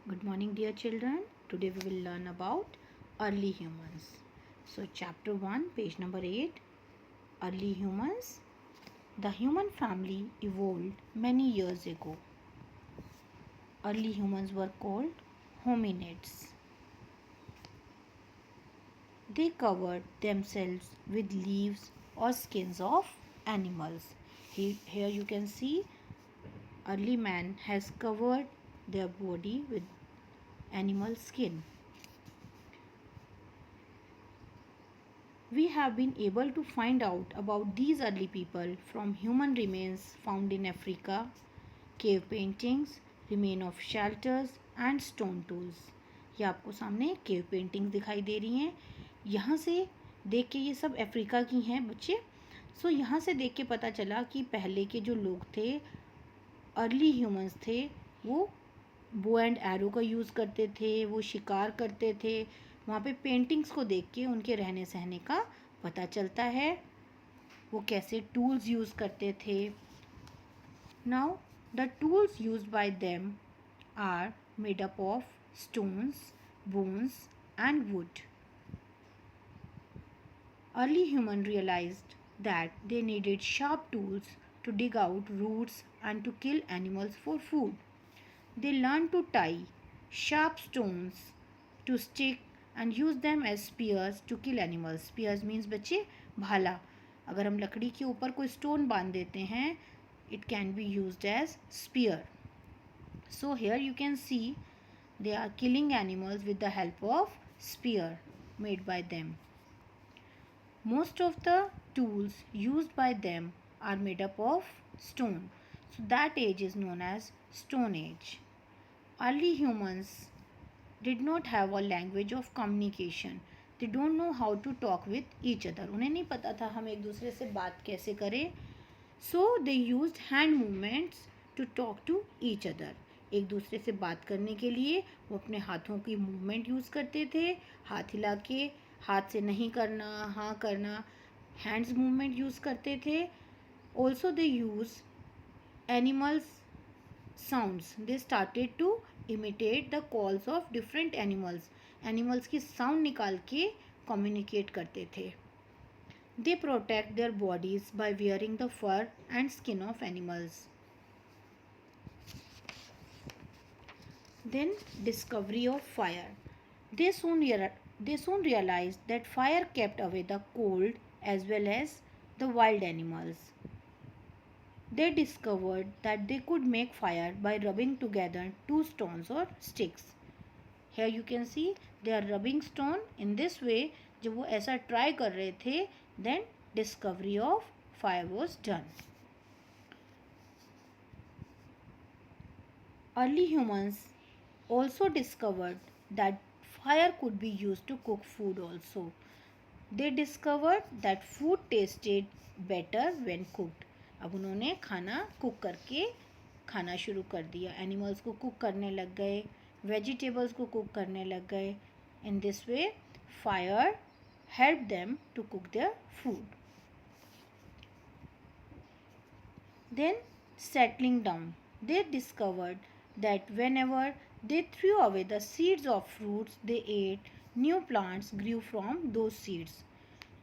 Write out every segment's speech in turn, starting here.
Good morning, dear children. Today we will learn about early humans. So, chapter 1, page number 8, Early Humans. The human family evolved many years ago. Early humans were called hominids. They covered themselves with leaves or skins of animals. Here you can see early man has covered their body with animal skin. We have been able to find out about these early people from human remains found in Africa, cave paintings, remain of shelters and stone tools. ये आपको सामने cave paintings दिखाई दे रही हैं. यहाँ से देख के ये सब अफ्रीका की हैं बच्चे. सो यहाँ से देख के पता चला कि पहले के जो लोग थे, अर्ली ह्यूमंस थे, वो बो एंड एरो का यूज़ करते थे, वो शिकार करते थे. वहाँ पे पेंटिंग्स को देख के उनके रहने सहने का पता चलता है. वो कैसे टूल्स यूज़ करते थे. Now the tools used by them are made up of stones, bones and wood. Early humans realized that they needed sharp tools to dig out roots and to kill animals for food. They learned to tie sharp stones to stick and use them as spears to kill animals. Spears means बच्चे भाला. अगर हम लकड़ी के ऊपर कोई stone बांध देते हैं, it can be used as spear. So here you can see they are killing animals with the help of spear made by them. Most of the tools used by them are made up of stone. So that age is known as Stone Age. Early humans did not have a language of communication. They don't know how to talk with each other. उन्हें नहीं पता था हम एक दूसरे से बात कैसे करें. So they used hand movements to talk to each other. एक दूसरे से बात करने के लिए वो अपने हाथों की मूवमेंट यूज़ करते थे. हाथ हिला के, हाथ से नहीं करना, हाँ करना, हैंड्स मूवमेंट यूज़ करते थे. Also they use animals sounds. They started to imitate the calls of different animals. Animals की साउंड निकाल के कम्युनिकेट करते थे. They protect their bodies by wearing the fur and skin of animals. Then discovery of fire. They soon realized that fire kept away the cold as well as the wild animals. They discovered that they could make fire by rubbing together two stones or sticks. Here you can see they are rubbing stone. In this way, जब वो ऐसा try कर रहे थे, then discovery of fire was done. Early humans also discovered that fire could be used to cook food also. They discovered that food tasted better when cooked. अब उन्होंने खाना cook करके खाना शुरू कर दिया. एनिमल्स को कुक करने लग गए, वेजिटेबल्स को कुक करने लग गए. In this way fire helped them to cook their food. Then settling down, they discovered that whenever they threw away the seeds of fruits they ate, new plants grew from those seeds.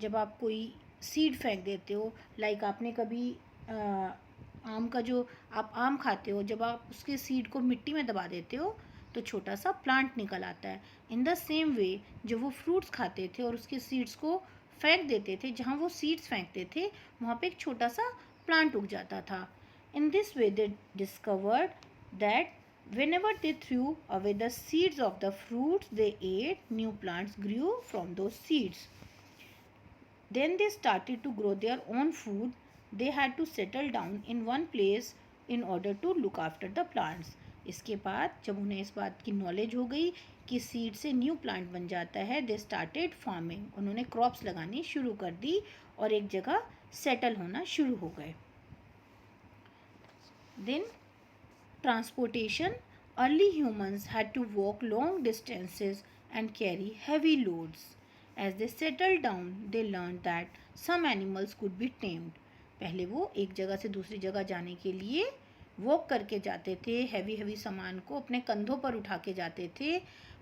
जब आप कोई seed फेंक देते हो, like आपने कभी आम का जो आप आम खाते हो, जब आप उसके सीड को मिट्टी में दबा देते हो तो छोटा सा प्लांट निकल आता है. इन द सेम वे जब वो फ्रूट्स खाते थे और उसके सीड्स को फेंक देते थे, जहाँ वो सीड्स फेंकते थे वहाँ पे एक छोटा सा प्लांट उग जाता था. In this way they discovered that whenever they threw away the seeds of the fruits they ate, new plants grew from those seeds. Then they started to grow their own food. They had to settle down in one place in order to look after the plants. इसके बाद जब उन्हें इस बात की knowledge हो गई कि सीड से न्यू प्लांट बन जाता है, दे स्टार्टेड फार्मिंग. उन्होंने क्रॉप्स लगानी शुरू कर दी और एक जगह सेटल होना शुरू हो गए. Then transportation. Early humans had to walk long distances and carry heavy loads. As they settled down, they learned that some animals could be tamed. पहले वो एक जगह से दूसरी जगह जाने के लिए वॉक करके जाते थे, हैवी हैवी सामान को अपने कंधों पर उठा के जाते थे।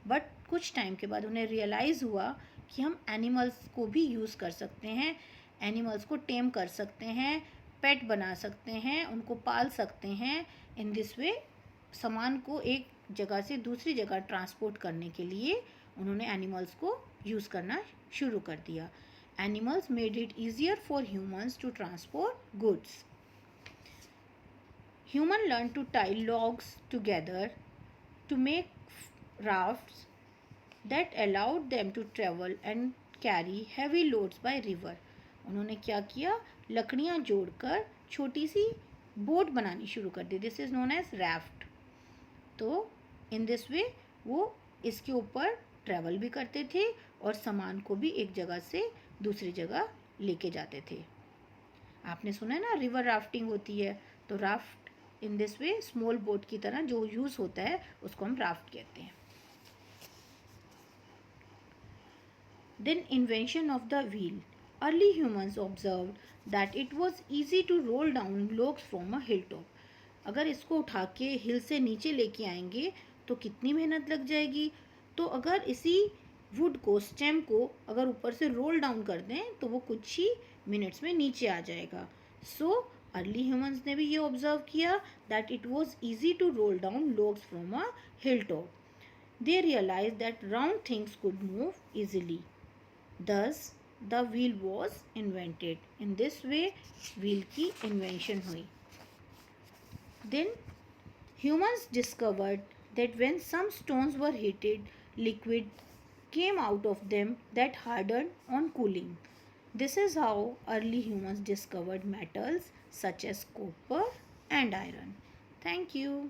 बट कुछ टाइम के बाद उन्हें रियलाइज़ हुआ कि हम एनिमल्स को भी यूज़ कर सकते हैं, एनिमल्स को टेम कर सकते हैं, पेट बना सकते हैं, उनको पाल सकते हैं। इन दिस वे सामान को एक जगह से दूसरी जगह ट्रांसपोर्ट करने के लिए उन्होंने एनिमल्स को यूज़ करना शुरू कर दिया। Animals made it easier for humans to transport goods. Human learned to tie logs together to make rafts that allowed them to travel and carry heavy loads by river. उन्होंने क्या किया, लकड़ियाँ जोड़कर छोटी सी बोट बनानी शुरू कर दी। This is known as raft. तो इन दिस वे वो इसके ऊपर ट्रैवल भी करते थे और सामान को भी एक जगह से दूसरी जगह लेके जाते थे। आपने सुना है ना रिवर राफ्टिंग होती है, तो raft in this way small boat की तरह जो यूज़ होता है उसको हम राफ्ट कहते हैं। Then invention of the wheel. Early humans observed that it was easy to roll down logs from a hill top. अगर इसको उठा के हिल से नीचे लेके आएंगे तो कितनी मेहनत लग जाएगी, तो अगर इसी वुड को, स्टेम को अगर ऊपर से रोल डाउन कर दें तो वो कुछ ही मिनट्स में नीचे आ जाएगा। सो अर्ली ह्यूमन्स ने भी ये ऑब्जर्व किया that it was easy to roll down logs from a hill top. They realise that round things could move easily, thus the wheel was invented. In this way wheel की invention हुई। Then humans discovered that when some stones were heated, liquid came out of them that hardened on cooling. This is how early humans discovered metals such as copper and iron. Thank you.